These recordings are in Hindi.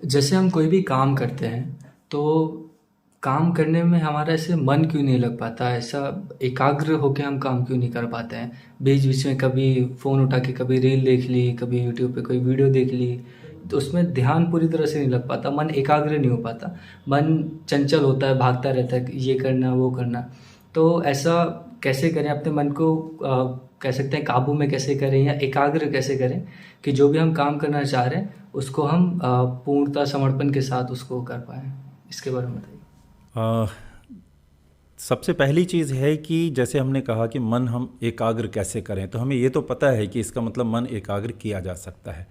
जैसे हम कोई भी काम करते हैं तो काम करने में हमारा ऐसे मन क्यों नहीं लग पाता, ऐसा एकाग्र होके हम काम क्यों नहीं कर पाते हैं। बीच बीच में कभी फ़ोन उठा के कभी रील देख ली, कभी यूट्यूब पे कोई वीडियो देख ली, तो उसमें ध्यान पूरी तरह से नहीं लग पाता, मन एकाग्र नहीं हो पाता। मन चंचल होता है, भागता रहता है कि ये करना वो करना। तो ऐसा कैसे करें अपने मन को, कह सकते हैं काबू में कैसे करें या एकाग्र कैसे करें कि जो भी हम काम करना चाह रहे हैं उसको हम पूर्णतः समर्पण के साथ उसको कर पाएँ? इसके बारे में बताइए। अ, सबसे पहली चीज़ है कि जैसे हमने कहा कि मन हम एकाग्र कैसे करें, तो हमें ये तो पता है कि इसका मतलब मन एकाग्र किया जा सकता है।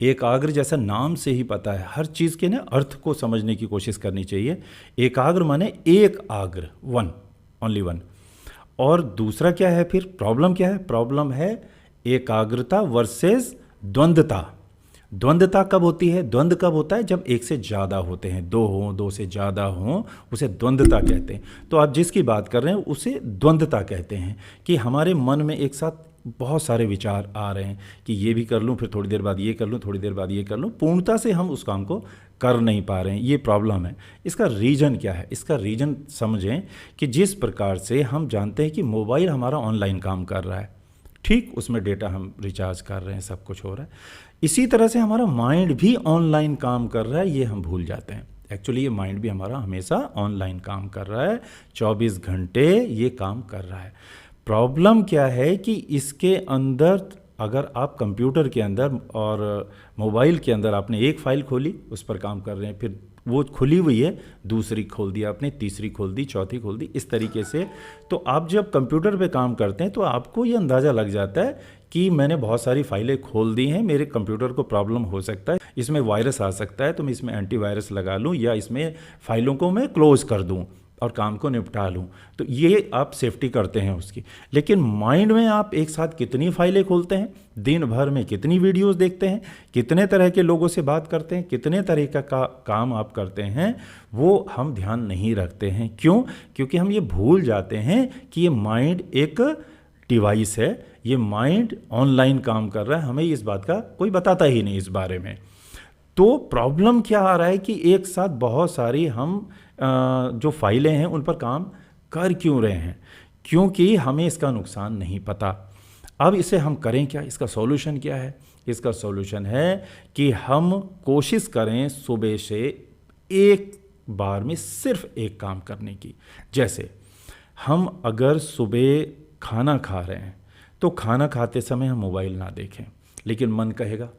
एकाग्र जैसा नाम से ही पता है, हर चीज़ के ना अर्थ को समझने की कोशिश करनी चाहिए। एकाग्र माने एक आग्र, वन, ओनली वन। और दूसरा क्या है, फिर प्रॉब्लम क्या है? प्रॉब्लम है एकाग्रता वर्सेस द्वंद्वता। द्वंद्वता कब होती है? द्वंद्व कब होता है? जब एक से ज़्यादा होते हैं, दो हों, दो से ज़्यादा हों, उसे द्वंद्वता कहते हैं। तो आप जिसकी बात कर रहे हैं उसे द्वंद्वता कहते हैं, कि हमारे मन में एक साथ बहुत सारे विचार आ रहे हैं कि ये भी कर लूँ, फिर थोड़ी देर बाद ये कर लूँ, थोड़ी देर बाद ये कर लूँ, पूर्णता से हम उस काम को कर नहीं पा रहे हैं। ये प्रॉब्लम है। इसका रीज़न क्या है? इसका रीज़न समझें कि जिस प्रकार से हम जानते हैं कि मोबाइल हमारा ऑनलाइन काम कर रहा है, ठीक, उसमें डेटा हम रिचार्ज कर रहे हैं, सब कुछ हो रहा है, इसी तरह से हमारा माइंड भी ऑनलाइन काम कर रहा है, ये हम भूल जाते हैं। एक्चुअली ये माइंड भी हमारा हमेशा ऑनलाइन काम कर रहा है, 24 घंटे ये काम कर रहा है। प्रॉब्लम क्या है कि इसके अंदर, अगर आप कंप्यूटर के अंदर और मोबाइल के अंदर आपने एक फ़ाइल खोली, उस पर काम कर रहे हैं, फिर वो खुली हुई है, दूसरी खोल दी आपने, तीसरी खोल दी, चौथी खोल दी, इस तरीके से। तो आप जब कंप्यूटर पे काम करते हैं तो आपको ये अंदाज़ा लग जाता है कि मैंने बहुत सारी फाइलें खोल दी हैं, मेरे कंप्यूटर को प्रॉब्लम हो सकता है, इसमें वायरस आ सकता है, तो मैं इसमें एंटीवायरस लगा लूँ या इसमें फ़ाइलों को मैं क्लोज़ कर दूँ और काम को निपटा लूँ। तो ये आप सेफ्टी करते हैं उसकी। लेकिन माइंड में आप एक साथ कितनी फाइलें खोलते हैं, दिन भर में कितनी वीडियोस देखते हैं, कितने तरह के लोगों से बात करते हैं, कितने तरह का काम आप करते हैं, वो हम ध्यान नहीं रखते हैं। क्यों? क्योंकि हम ये भूल जाते हैं कि ये माइंड एक डिवाइस है, ये माइंड ऑनलाइन काम कर रहा है, हमें इस बात का कोई बताता ही नहीं इस बारे में। तो प्रॉब्लम क्या आ रहा है कि एक साथ बहुत सारी हम जो फाइलें हैं उन पर काम कर क्यों रहे हैं? क्योंकि हमें इसका नुकसान नहीं पता। अब इसे हम करें क्या? इसका सॉल्यूशन क्या है? इसका सॉल्यूशन है कि हम कोशिश करें सुबह से एक बार में सिर्फ एक काम करने की। जैसे हम अगर सुबह खाना खा रहे हैं तो खाना खाते समय हम मोबाइल ना देखें, लेकिन मन कहेगा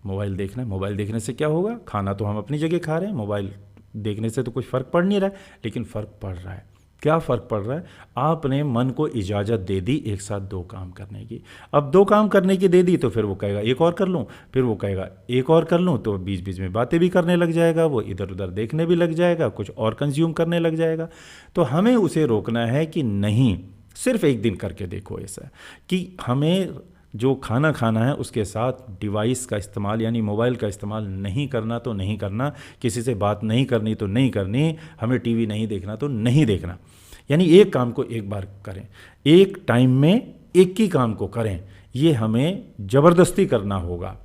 मोबाइल देखना है। मोबाइल देखने से क्या होगा? खाना तो हम अपनी जगह खा रहे हैं, मोबाइल देखने से तो कुछ फ़र्क पड़ नहीं रहा है, लेकिन फ़र्क पड़ रहा है। क्या फ़र्क पड़ रहा है? आपने मन को इजाज़त दे दी एक साथ दो काम करने की। अब दो काम करने की दे दी तो फिर वो कहेगा एक और कर लूँ, फिर वो कहेगा एक और कर लूँ, तो बीच बीच में बातें भी करने लग जाएगा, वो इधर उधर देखने भी लग जाएगा, कुछ और कंज्यूम करने लग जाएगा। तो हमें उसे रोकना है कि नहीं, सिर्फ एक दिन करके देखो ऐसा, कि हमें जो खाना खाना है उसके साथ डिवाइस का इस्तेमाल यानी मोबाइल का इस्तेमाल नहीं करना तो नहीं करना, किसी से बात नहीं करनी तो नहीं करनी, हमें टीवी नहीं देखना तो नहीं देखना। यानी एक काम को एक बार करें, एक टाइम में एक ही काम को करें। ये हमें ज़बरदस्ती करना होगा।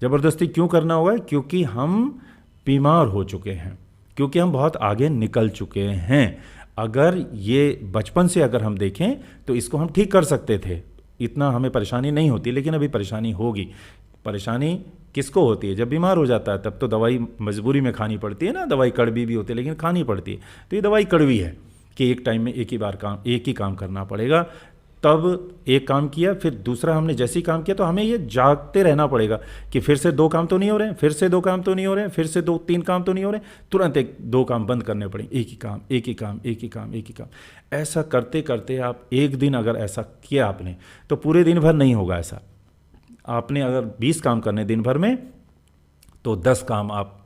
ज़बरदस्ती क्यों करना होगा? क्योंकि हम बीमार हो चुके हैं, क्योंकि हम बहुत आगे निकल चुके हैं। अगर ये बचपन से अगर हम देखें तो इसको हम ठीक कर सकते थे, इतना हमें परेशानी नहीं होती, लेकिन अभी परेशानी होगी। परेशानी किसको होती है? जब बीमार हो जाता है तब तो दवाई मजबूरी में खानी पड़ती है ना, दवाई कड़वी भी होती है लेकिन खानी पड़ती है। तो ये दवाई कड़वी है कि एक टाइम में एक ही काम करना पड़ेगा। तब एक काम किया, फिर दूसरा हमने जैसे ही काम किया तो हमें ये जागते रहना पड़ेगा कि फिर से दो काम तो नहीं हो रहे हैं, फिर से दो काम तो नहीं हो रहे हैं, फिर से दो तीन काम तो नहीं हो रहे हैं, तुरंत एक दो काम बंद करने पड़ेंगे, एक ही काम, एक ही काम, एक ही काम, एक ही काम। ऐसा करते करते आप एक दिन अगर ऐसा किया आपने तो पूरे दिन भर नहीं होगा ऐसा। आपने अगर 20 काम करने दिन भर में तो 10 काम आप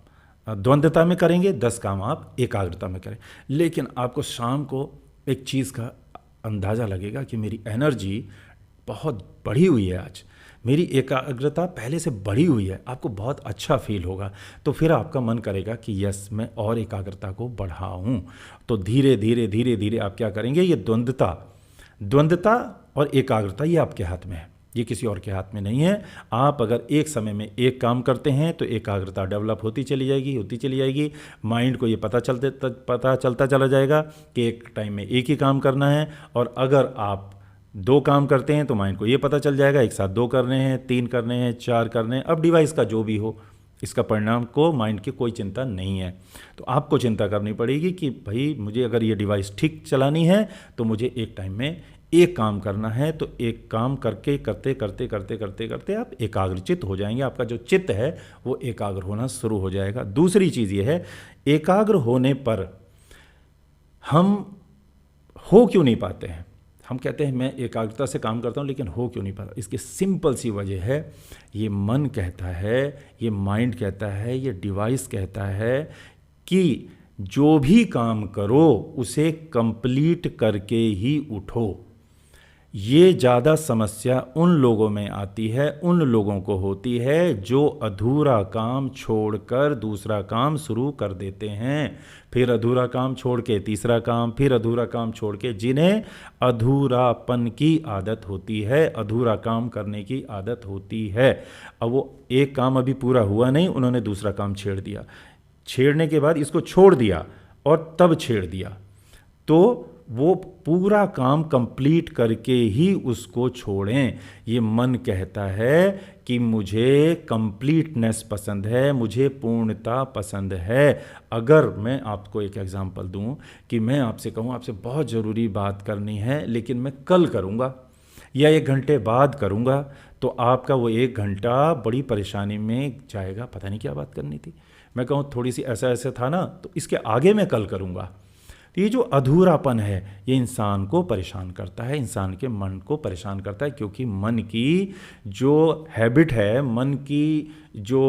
द्वंद्वता में करेंगे, 10 काम आप एकाग्रता में करें। लेकिन आपको शाम को एक चीज़ का अंदाज़ा लगेगा कि मेरी एनर्जी बहुत बढ़ी हुई है, आज मेरी एकाग्रता पहले से बढ़ी हुई है, आपको बहुत अच्छा फील होगा। तो फिर आपका मन करेगा कि यस, मैं और एकाग्रता को बढ़ाऊं। तो धीरे धीरे धीरे धीरे आप क्या करेंगे? ये द्वंद्वता और एकाग्रता ये आपके हाथ में है। ये किसी और के हाथ में नहीं है। आप अगर एक समय में एक काम करते हैं तो एकाग्रता डेवलप होती चली जाएगी। माइंड को ये पता चलता चला जाएगा कि एक टाइम में एक ही काम करना है। और अगर आप दो काम करते हैं तो माइंड को ये पता चल जाएगा एक साथ दो करने हैं, तीन करने हैं, चार करने हैं। अब डिवाइस का जो भी हो, इसका परिणाम को माइंड की कोई चिंता नहीं है। तो आपको चिंता करनी पड़ेगी कि भाई मुझे अगर ये डिवाइस ठीक चलानी है तो मुझे एक टाइम में एक काम करना है। तो एक काम करते आप एकाग्रचित्त हो जाएंगे। आपका जो चित्त है वो एकाग्र होना शुरू हो जाएगा। दूसरी चीज़ ये है, एकाग्र होने पर हम हो क्यों नहीं पाते हैं। हम कहते हैं मैं एकाग्रता से काम करता हूँ लेकिन हो क्यों नहीं पाता। इसकी सिंपल सी वजह है, ये मन कहता है, ये माइंड कहता है, ये डिवाइस कहता है कि जो भी काम करो उसे कंप्लीट करके ही उठो। ये ज़्यादा समस्या उन लोगों में आती है, उन लोगों को होती है जो अधूरा काम छोड़कर दूसरा काम शुरू कर देते हैं, फिर अधूरा काम छोड़ के तीसरा काम, फिर अधूरा काम छोड़ के, जिन्हें अधूरापन की आदत होती है, अधूरा काम करने की आदत होती है। अब वो एक काम अभी पूरा हुआ नहीं, उन्होंने दूसरा काम छेड़ दिया, छेड़ने के बाद इसको छोड़ दिया और तब छेड़ दिया, तो वो पूरा काम कंप्लीट करके ही उसको छोड़ें। ये मन कहता है कि मुझे कंप्लीटनेस पसंद है, मुझे पूर्णता पसंद है। अगर मैं आपको एक एग्जांपल दूं कि मैं आपसे कहूं आपसे बहुत ज़रूरी बात करनी है लेकिन मैं कल करूंगा या 1 घंटे बाद करूंगा, तो आपका वो 1 घंटा बड़ी परेशानी में जाएगा। पता नहीं क्या बात करनी थी, मैं कहूँ थोड़ी सी ऐसा ऐसा था ना, तो इसके आगे मैं कल करूँगा। तो ये जो अधूरापन है ये इंसान को परेशान करता है, इंसान के मन को परेशान करता है, क्योंकि मन की जो हैबिट है, मन की जो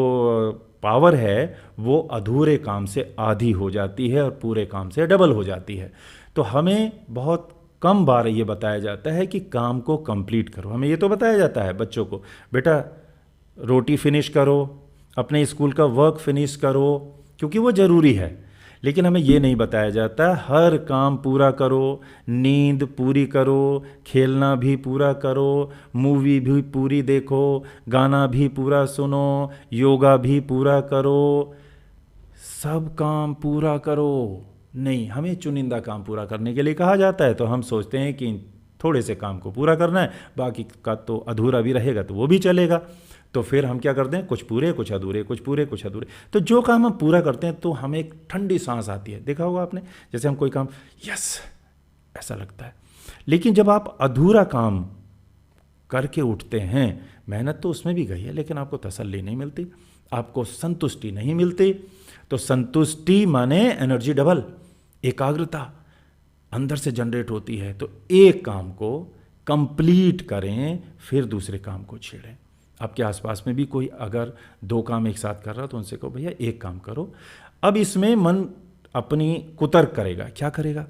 पावर है, वो अधूरे काम से आधी हो जाती है और पूरे काम से डबल हो जाती है। तो हमें बहुत कम बार ये बताया जाता है कि काम को कंप्लीट करो। हमें ये तो बताया जाता है बच्चों को, बेटा रोटी फिनिश करो, अपने स्कूल का वर्क फिनिश करो, क्योंकि वो ज़रूरी है। लेकिन हमें ये नहीं बताया जाता हर काम पूरा करो, नींद पूरी करो, खेलना भी पूरा करो, मूवी भी पूरी देखो, गाना भी पूरा सुनो, योगा भी पूरा करो, सब काम पूरा करो। नहीं, हमें चुनिंदा काम पूरा करने के लिए कहा जाता है, तो हम सोचते हैं कि थोड़े से काम को पूरा करना है, बाकी का तो अधूरा भी रहेगा तो वो भी चलेगा। तो फिर हम क्या करते हैं, कुछ पूरे कुछ अधूरे, कुछ पूरे कुछ अधूरे। तो जो काम हम पूरा करते हैं तो हमें एक ठंडी सांस आती है। देखा होगा आपने, जैसे हम कोई काम यस ऐसा लगता है। लेकिन जब आप अधूरा काम करके उठते हैं, मेहनत तो उसमें भी गई है लेकिन आपको तसल्ली नहीं मिलती, आपको संतुष्टि नहीं मिलती। तो संतुष्टि माने एनर्जी डबल, एकाग्रता अंदर से जनरेट होती है। तो एक काम को कंप्लीट करें, फिर दूसरे काम को छेड़ें। आपके आसपास में भी कोई अगर 2 काम एक साथ कर रहा तो उनसे कहो भैया एक काम करो। अब इसमें मन अपनी कुतर्क करेगा, क्या करेगा,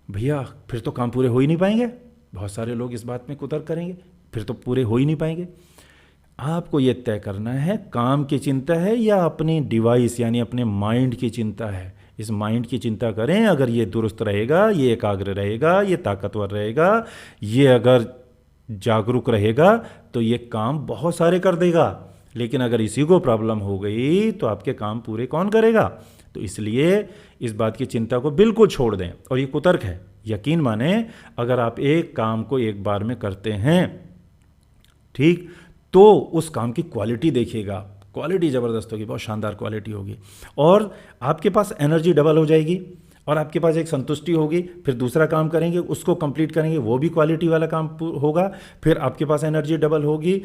भैया फिर तो काम पूरे हो ही नहीं पाएंगे। बहुत सारे लोग इस बात में कुतर्क करेंगे, फिर तो पूरे हो ही नहीं पाएंगे। आपको ये तय करना है काम की चिंता है या अपनी डिवाइस यानी अपने माइंड की चिंता है। इस माइंड की चिंता करें, अगर ये दुरुस्त रहेगा, ये एकाग्र रहेगा, ये ताकतवर रहेगा, ये अगर जागरूक रहेगा तो ये काम बहुत सारे कर देगा। लेकिन अगर इसी को प्रॉब्लम हो गई तो आपके काम पूरे कौन करेगा। तो इसलिए इस बात की चिंता को बिल्कुल छोड़ दें। और ये कुतर्क है, यकीन माने अगर आप एक काम को एक बार में करते हैं ठीक, तो उस काम की क्वालिटी देखिएगा, क्वालिटी ज़बरदस्त होगी, बहुत शानदार क्वालिटी होगी, और आपके पास एनर्जी डबल हो जाएगी और आपके पास एक संतुष्टि होगी। फिर दूसरा काम करेंगे, उसको कंप्लीट करेंगे, वो भी क्वालिटी वाला काम होगा, फिर आपके पास एनर्जी डबल होगी।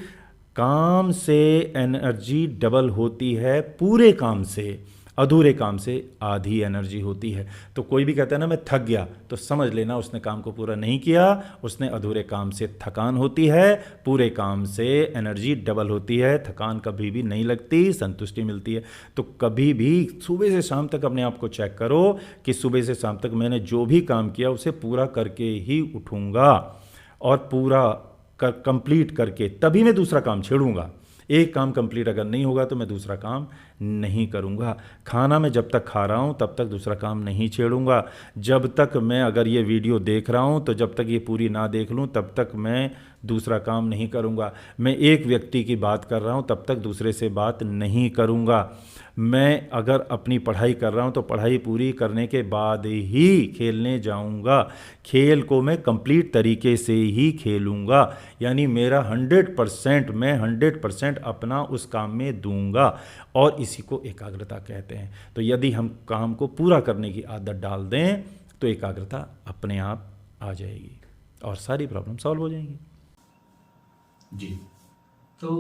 काम से एनर्जी डबल होती है, पूरे काम से, अधूरे काम से आधी एनर्जी होती है। तो कोई भी कहता है ना मैं थक गया, तो समझ लेना उसने काम को पूरा नहीं किया, उसने अधूरे काम से थकान होती है, पूरे काम से एनर्जी डबल होती है, थकान कभी भी नहीं लगती, संतुष्टि मिलती है। तो कभी भी सुबह से शाम तक अपने आप को चेक करो कि सुबह से शाम तक मैंने जो भी काम किया उसे पूरा करके ही उठूँगा और पूरा कंप्लीट करके तभी मैं दूसरा काम छेड़ूंगा। एक काम कंप्लीट अगर नहीं होगा तो मैं दूसरा काम नहीं करूंगा। खाना मैं जब तक खा रहा हूं तब तक दूसरा काम नहीं छेड़ूंगा। जब तक मैं अगर ये वीडियो देख रहा हूं तो जब तक ये पूरी ना देख लूं तब तक मैं दूसरा काम नहीं करूँगा। मैं एक व्यक्ति की बात कर रहा हूँ तब तक दूसरे से बात नहीं करूँगा। मैं अगर अपनी पढ़ाई कर रहा हूँ तो पढ़ाई पूरी करने के बाद ही खेलने जाऊँगा। खेल को मैं कंप्लीट तरीके से ही खेलूँगा, यानी मेरा 100% मैं 100% अपना उस काम में दूंगा, और इसी को एकाग्रता कहते हैं। तो यदि हम काम को पूरा करने की आदत डाल दें तो एकाग्रता अपने आप आ जाएगी और सारी प्रॉब्लम सॉल्व हो जाएंगी। जी। तो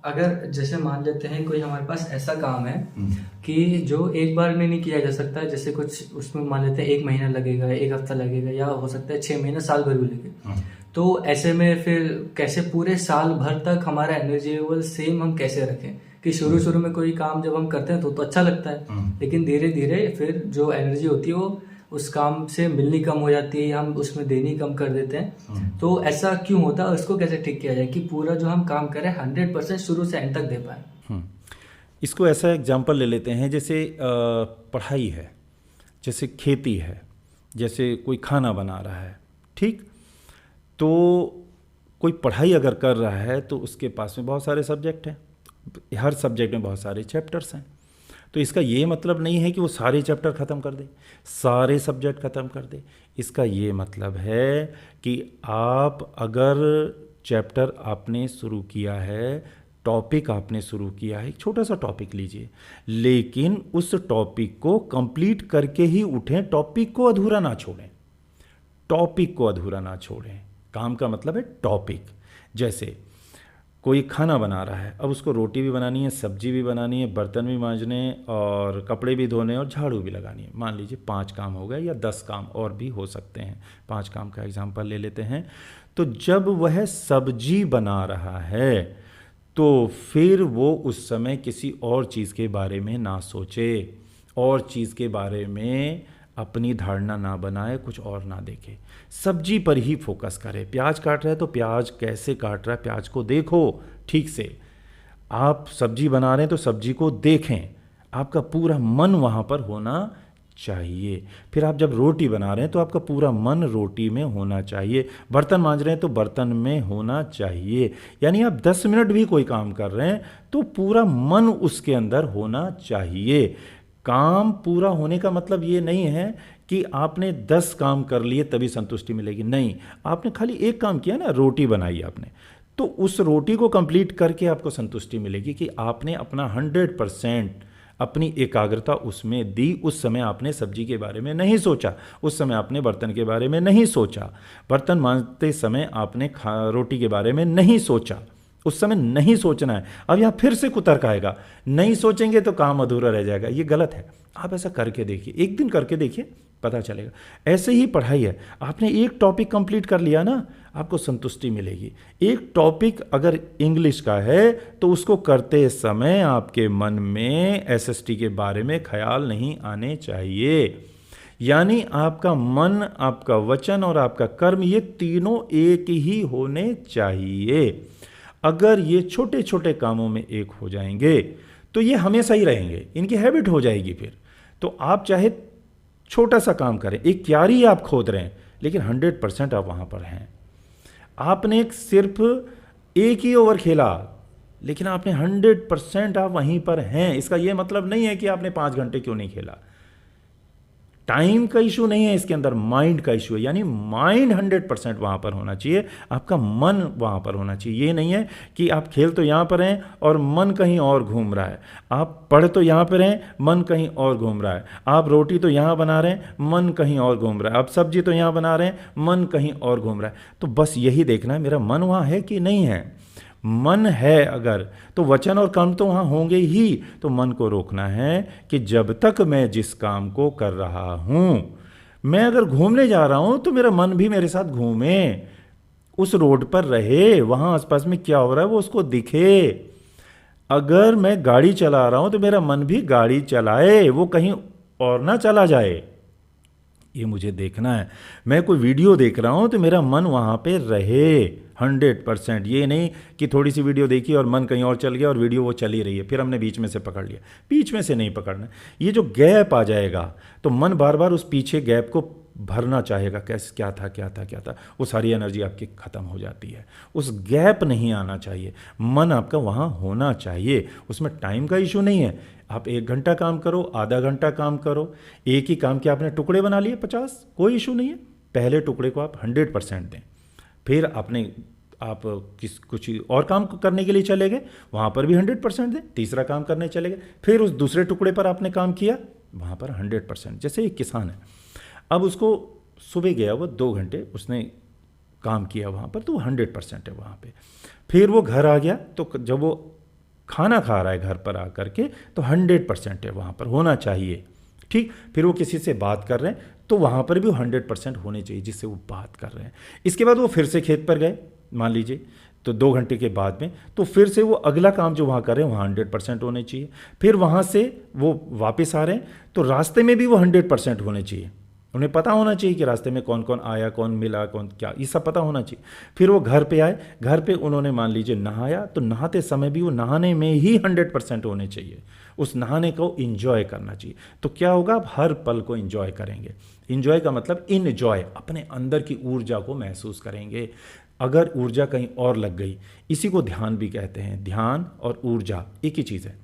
अगर जैसे मान लेते हैं कोई हमारे पास ऐसा काम है कि जो एक बार में नहीं किया जा सकता, जैसे कुछ उसमें मान लेते हैं 1 महीना लगेगा, 1 हफ्ता लगेगा, या हो सकता है 6 महीने, साल भर भी लगे। तो ऐसे में फिर कैसे पूरे साल भर तक हमारा एनर्जी लेवल सेम हम कैसे रखें कि शुरू में कोई काम जब हम करते हैं तो अच्छा लगता है, लेकिन धीरे धीरे फिर जो एनर्जी होती है वो उस काम से मिलनी कम हो जाती है, हम उसमें देनी कम कर देते हैं। तो ऐसा क्यों होता है और इसको कैसे ठीक किया जाए कि पूरा जो हम काम करें 100% शुरू से एंड तक दे पाए। इसको ऐसा एग्जांपल ले लेते हैं, जैसे पढ़ाई है, जैसे खेती है, जैसे कोई खाना बना रहा है, ठीक। तो कोई पढ़ाई अगर कर रहा है तो उसके पास में बहुत सारे सब्जेक्ट हैं, हर सब्जेक्ट में बहुत सारे चैप्टर्स हैं। तो इसका ये मतलब नहीं है कि वो सारे चैप्टर ख़त्म कर दे, सारे सब्जेक्ट ख़त्म कर दे। इसका ये मतलब है कि आप अगर चैप्टर आपने शुरू किया है, टॉपिक आपने शुरू किया है, एक छोटा सा टॉपिक लीजिए, लेकिन उस टॉपिक को कंप्लीट करके ही उठें, टॉपिक को अधूरा ना छोड़ें, टॉपिक को अधूरा ना छोड़ें। काम का मतलब है टॉपिक। जैसे कोई खाना बना रहा है, अब उसको रोटी भी बनानी है, सब्जी भी बनानी है, बर्तन भी मांजने और कपड़े भी धोने और झाड़ू भी लगानी है। मान लीजिए 5 काम हो गए या 10 काम और भी हो सकते हैं, 5 काम का एग्जांपल ले लेते हैं। तो जब वह सब्जी बना रहा है तो फिर वो उस समय किसी और चीज़ के बारे में ना सोचे, और चीज़ के बारे में अपनी धारणा ना बनाए, कुछ और ना देखे, सब्जी पर ही फोकस करे। प्याज काट रहा है तो प्याज कैसे काट रहा है, प्याज को देखो ठीक से। आप सब्जी बना रहे हैं तो सब्जी को देखें, आपका पूरा मन वहाँ पर होना चाहिए। फिर आप जब रोटी बना रहे हैं तो आपका पूरा मन रोटी में होना चाहिए। बर्तन मांज रहे हैं तो बर्तन में होना चाहिए। यानी आप 10 मिनट भी कोई काम कर रहे हैं तो पूरा मन उसके अंदर होना चाहिए। काम पूरा होने का मतलब ये नहीं है कि आपने 10 काम कर लिए तभी संतुष्टि मिलेगी, नहीं। आपने खाली एक काम किया ना, रोटी बनाई आपने, तो उस रोटी को कंप्लीट करके आपको संतुष्टि मिलेगी कि आपने अपना 100% अपनी एकाग्रता उसमें दी। उस समय आपने सब्जी के बारे में नहीं सोचा, उस समय आपने बर्तन के बारे में नहीं सोचा, बर्तन मांजते समय आपने रोटी के बारे में नहीं सोचा, उस समय नहीं सोचना है। अब यहाँ फिर से कुतर्क आएगा, नहीं सोचेंगे तो काम अधूरा रह जाएगा, ये गलत है। आप ऐसा करके देखिए, एक दिन करके देखिए, पता चलेगा। ऐसे ही पढ़ाई है, आपने एक टॉपिक कंप्लीट कर लिया ना, आपको संतुष्टि मिलेगी। एक टॉपिक अगर इंग्लिश का है तो उसको करते समय आपके मन में एसएसटी के बारे में ख्याल नहीं आने चाहिए। यानी आपका मन, आपका वचन और आपका कर्म, ये तीनों एक ही होने चाहिए। अगर ये छोटे छोटे कामों में एक हो जाएंगे तो ये हमेशा ही रहेंगे, इनकी हैबिट हो जाएगी। फिर तो आप चाहे छोटा सा काम करें, एक क्यारी आप खोद रहे हैं लेकिन 100% आप वहाँ पर हैं। आपने सिर्फ एक ही ओवर खेला लेकिन आपने 100% आप वहीं पर हैं। इसका यह मतलब नहीं है कि आपने 5 घंटे क्यों नहीं खेला। टाइम का इशू नहीं है इसके अंदर, माइंड का इशू है। यानी माइंड 100% वहाँ पर होना चाहिए, आपका मन वहाँ पर होना चाहिए। ये नहीं है कि आप खेल तो यहाँ पर हैं और मन कहीं और घूम रहा है, आप पढ़ तो यहाँ पर हैं, मन कहीं और घूम रहा है, आप रोटी तो यहाँ बना रहे हैं, मन कहीं और घूम रहा है, आप सब्जी तो यहाँ बना रहे हैं, मन कहीं और घूम रहा है। तो बस यही देखना है मेरा मन वहाँ है कि नहीं है। मन है अगर तो वचन और कर्म तो वहाँ होंगे ही। तो मन को रोकना है कि जब तक मैं जिस काम को कर रहा हूँ, मैं अगर घूमने जा रहा हूँ तो मेरा मन भी मेरे साथ घूमे, उस रोड पर रहे, वहाँ आसपास में क्या हो रहा है वो उसको दिखे। अगर मैं गाड़ी चला रहा हूँ तो मेरा मन भी गाड़ी चलाए, वो कहीं और ना चला जाए, ये मुझे देखना है। मैं कोई वीडियो देख रहा हूँ तो मेरा मन वहाँ पे रहे 100%। ये नहीं कि थोड़ी सी वीडियो देखी और मन कहीं और चल गया और वीडियो वो चल ही रही है, फिर हमने बीच में से पकड़ लिया। बीच में से नहीं पकड़ना, ये जो गैप आ जाएगा तो मन बार बार उस पीछे गैप को भरना चाहेगा, कैसे क्या था क्या था क्या था, वो सारी एनर्जी आपकी ख़त्म हो जाती है। उस गैप नहीं आना चाहिए, मन आपका वहाँ होना चाहिए। उसमें टाइम का इशू नहीं है, आप 1 घंटा काम करो, आधा घंटा काम करो, एक ही काम के आपने टुकड़े बना लिए 50, कोई इशू नहीं है। पहले टुकड़े को आप 100% दें, फिर आप कुछ और काम करने के लिए चले गए, वहाँ पर भी 100% दें, तीसरा काम करने चले गए, फिर उस दूसरे टुकड़े पर आपने काम किया, वहाँ पर 100%। जैसे एक किसान है, अब उसको सुबह गया वो 2 घंटे उसने काम किया वहाँ पर, तो वो 100% है वहाँ पे। फिर वो घर आ गया, तो जब वो खाना खा रहा है घर पर आकर के, तो 100% है वहाँ पर, होना चाहिए। ठीक, फिर वो किसी से बात कर रहे हैं, तो वहाँ पर भी वो 100% होने चाहिए जिससे वो बात कर रहे हैं। इसके बाद वो फिर से खेत पर गए, मान लीजिए, तो 2 घंटे के बाद में, तो फिर से वो अगला काम जो वहाँ कर रहे हैं वहाँ 100% होने चाहिए। फिर वहाँ से वो वापस आ रहे हैं, तो रास्ते में भी वो 100% होने चाहिए। उन्हें पता होना चाहिए कि रास्ते में कौन कौन आया, कौन मिला, कौन क्या, ये सब पता होना चाहिए। फिर वो घर पे आए, घर पे उन्होंने मान लीजिए नहाया, तो नहाते समय भी वो नहाने में ही 100% होने चाहिए। उस नहाने को इंजॉय करना चाहिए। तो क्या होगा, आप हर पल को इंजॉय करेंगे। इंजॉय का मतलब इनजॉय, अपने अंदर की ऊर्जा को महसूस करेंगे। अगर ऊर्जा कहीं और लग गई, इसी को ध्यान भी कहते हैं। ध्यान और ऊर्जा एक ही चीज़ है,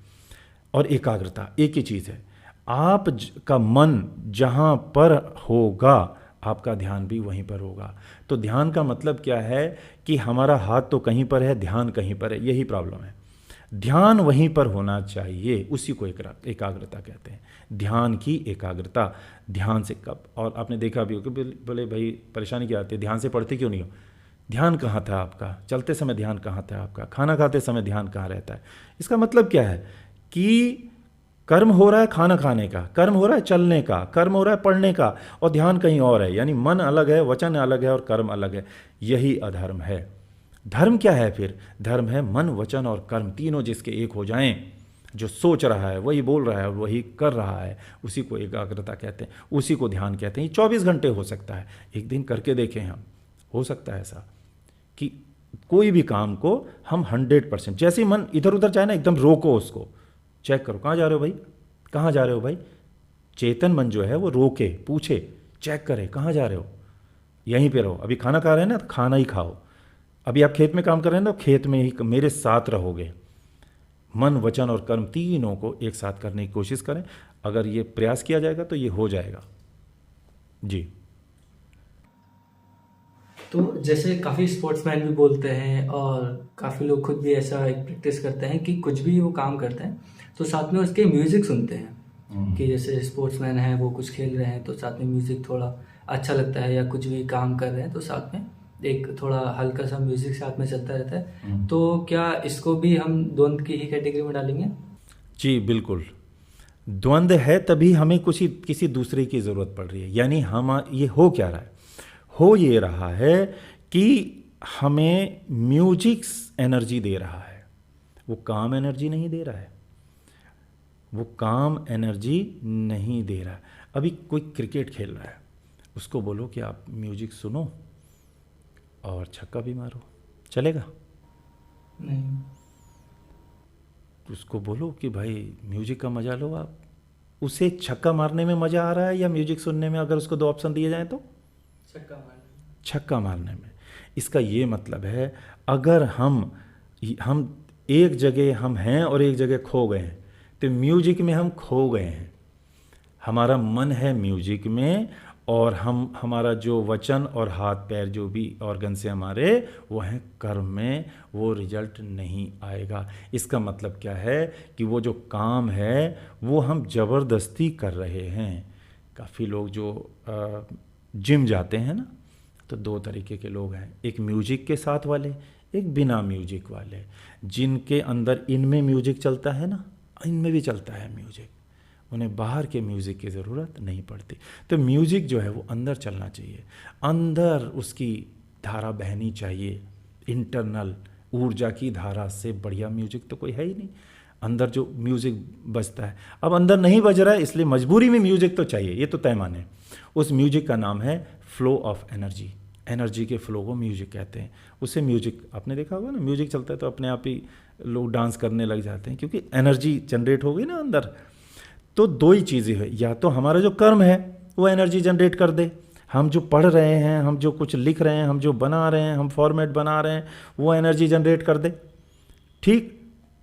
और एकाग्रता एक ही चीज़ है। का मन जहाँ पर होगा, आपका ध्यान भी वहीं पर होगा। तो ध्यान का मतलब क्या है कि हमारा हाथ तो कहीं पर है, ध्यान कहीं पर है, यही प्रॉब्लम है। ध्यान वहीं पर होना चाहिए, उसी को एकाग्रता कहते हैं। ध्यान की एकाग्रता, ध्यान से कब, और आपने देखा भी हो कि बोले भाई परेशानी क्या आती है, ध्यान से पढ़ते क्यों नहीं हो? ध्यान कहाँ था आपका? चलते समय ध्यान कहाँ था आपका? खाना खाते समय ध्यान कहाँ रहता है? इसका मतलब क्या है कि कर्म हो रहा है खाना खाने का, कर्म हो रहा है चलने का, कर्म हो रहा है पढ़ने का, और ध्यान कहीं और है। यानी मन अलग है, वचन अलग है, और कर्म अलग है। यही अधर्म है। धर्म क्या है फिर? धर्म है मन, वचन और कर्म तीनों जिसके एक हो जाएं। जो सोच रहा है वही बोल रहा है, वही कर रहा है, उसी को एकाग्रता कहते हैं, उसी को ध्यान कहते हैं। ये 24 घंटे हो सकता है। एक दिन करके देखें हम, हो सकता है ऐसा कि कोई भी काम को हम 100%, जैसे ही मन इधर उधर जाए ना, एकदम रोको उसको, चेक करो कहाँ जा रहे हो भाई, कहाँ जा रहे हो भाई। चेतन मन जो है वो रोके, पूछे, चेक करे कहाँ जा रहे हो, यहीं पे रहो। अभी खाना खा रहे हैं ना, तो खाना ही खाओ। अभी आप खेत में काम कर रहे हैं ना, तो खेत में ही मेरे साथ रहोगे। मन, वचन और कर्म तीनों को एक साथ करने की कोशिश करें। अगर ये प्रयास किया जाएगा तो ये हो जाएगा जी। तो जैसे काफ़ी स्पोर्ट्समैन भी बोलते हैं, और काफ़ी लोग खुद भी ऐसा एक प्रैक्टिस करते हैं कि कुछ भी वो काम करते हैं तो साथ में उसके म्यूज़िक सुनते हैं। कि जैसे स्पोर्ट्समैन हैं, वो कुछ खेल रहे हैं तो साथ में म्यूज़िक थोड़ा अच्छा लगता है, या कुछ भी काम कर रहे हैं तो साथ में एक थोड़ा हल्का सा म्यूज़िक साथ में चलता रहता है। तो क्या इसको भी हम द्वंद्व की ही कैटेगरी में डालेंगे? जी बिल्कुल, द्वंद्व है, तभी हमें किसी दूसरे की ज़रूरत पड़ रही है। यानी हम ये हो क्या रहा है, हो ये रहा है कि हमें म्यूजिक एनर्जी दे रहा है, वो काम एनर्जी नहीं दे रहा है, वो काम एनर्जी नहीं दे रहा है। अभी कोई क्रिकेट खेल रहा है, उसको बोलो कि आप म्यूजिक सुनो और छक्का भी मारो, चलेगा? नहीं। उसको बोलो कि भाई म्यूजिक का मज़ा लो आप। उसे छक्का मारने में मज़ा आ रहा है या म्यूजिक सुनने में? अगर उसको 2 ऑप्शन दिए जाएं तो छक्का मारने में। इसका ये मतलब है, अगर हम एक जगह हम हैं और एक जगह खो गए हैं, तो म्यूजिक में हम खो गए हैं। हमारा मन है म्यूजिक में, और हमारा जो वचन और हाथ पैर जो भी ऑर्गन से हमारे, वो हैं कर्म में, वो रिजल्ट नहीं आएगा। इसका मतलब क्या है कि वो जो काम है वो हम ज़बरदस्ती कर रहे हैं। काफ़ी लोग जो जिम जाते हैं ना, तो 2 तरीके के लोग हैं, एक म्यूजिक के साथ वाले, एक बिना म्यूजिक वाले। जिनके अंदर इनमें म्यूजिक चलता है ना, इनमें भी चलता है म्यूजिक, उन्हें बाहर के म्यूज़िक की ज़रूरत नहीं पड़ती। तो म्यूज़िक जो है वो अंदर चलना चाहिए, अंदर उसकी धारा बहनी चाहिए। इंटरनल ऊर्जा की धारा से बढ़िया म्यूजिक तो कोई है ही नहीं। अंदर जो म्यूजिक बजता है, अब अंदर नहीं बज रहा है, इसलिए मजबूरी में म्यूजिक तो चाहिए, ये तो तय माने। उस म्यूजिक का नाम है फ्लो ऑफ एनर्जी। एनर्जी के फ्लो को म्यूजिक कहते हैं। उससे म्यूजिक, आपने देखा होगा ना, म्यूजिक चलता है तो अपने आप ही लोग डांस करने लग जाते हैं, क्योंकि एनर्जी जनरेट हो गई ना अंदर। तो 2 ही चीज़ें हैं, या तो हमारा जो कर्म है वो एनर्जी जनरेट कर दे, हम जो पढ़ रहे हैं, हम जो कुछ लिख रहे हैं, हम जो बना रहे हैं, हम फॉर्मेट बना रहे हैं, वो एनर्जी जनरेट कर दे, ठीक,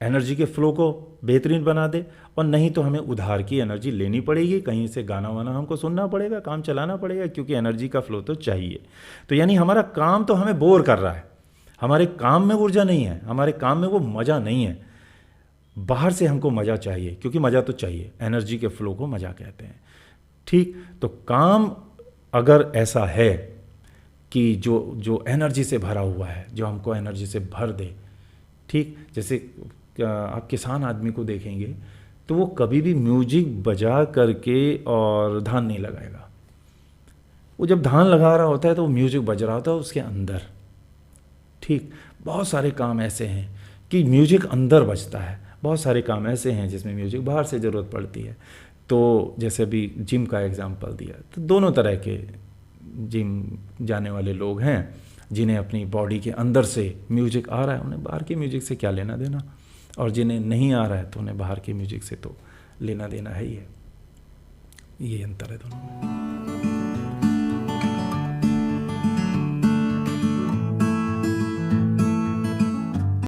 एनर्जी के फ्लो को बेहतरीन बना दे। और नहीं तो हमें उधार की एनर्जी लेनी पड़ेगी, कहीं से गाना वाना हमको सुनना पड़ेगा, काम चलाना पड़ेगा, क्योंकि एनर्जी का फ्लो तो चाहिए। तो यानी हमारा काम तो हमें बोर कर रहा है, हमारे काम में ऊर्जा नहीं है, हमारे काम में वो मज़ा नहीं है। बाहर से हमको मज़ा चाहिए, क्योंकि मज़ा तो चाहिए, एनर्जी के फ्लो को मज़ा कहते हैं, ठीक। तो काम अगर ऐसा है कि जो जो एनर्जी से भरा हुआ है, जो हमको एनर्जी से भर दे, ठीक। जैसे आप किसान आदमी को देखेंगे तो वो कभी भी म्यूजिक बजा करके और धान नहीं लगाएगा। वो जब धान लगा रहा होता है तो वो म्यूजिक बज रहा होता है उसके अंदर, ठीक। बहुत सारे काम ऐसे हैं कि म्यूजिक अंदर बजता है, बहुत सारे काम ऐसे हैं जिसमें म्यूजिक बाहर से ज़रूरत पड़ती है। तो जैसे अभी जिम का एग्जांपल दिया, तो दोनों तरह के जिम जाने वाले लोग हैं, जिन्हें अपनी बॉडी के अंदर से म्यूजिक आ रहा है, उन्हें बाहर के म्यूजिक से क्या लेना देना, और जिन्हें नहीं आ रहा है तो उन्हें बाहर के म्यूजिक से तो लेना देना है ही है। ये अंतर है दोनों में।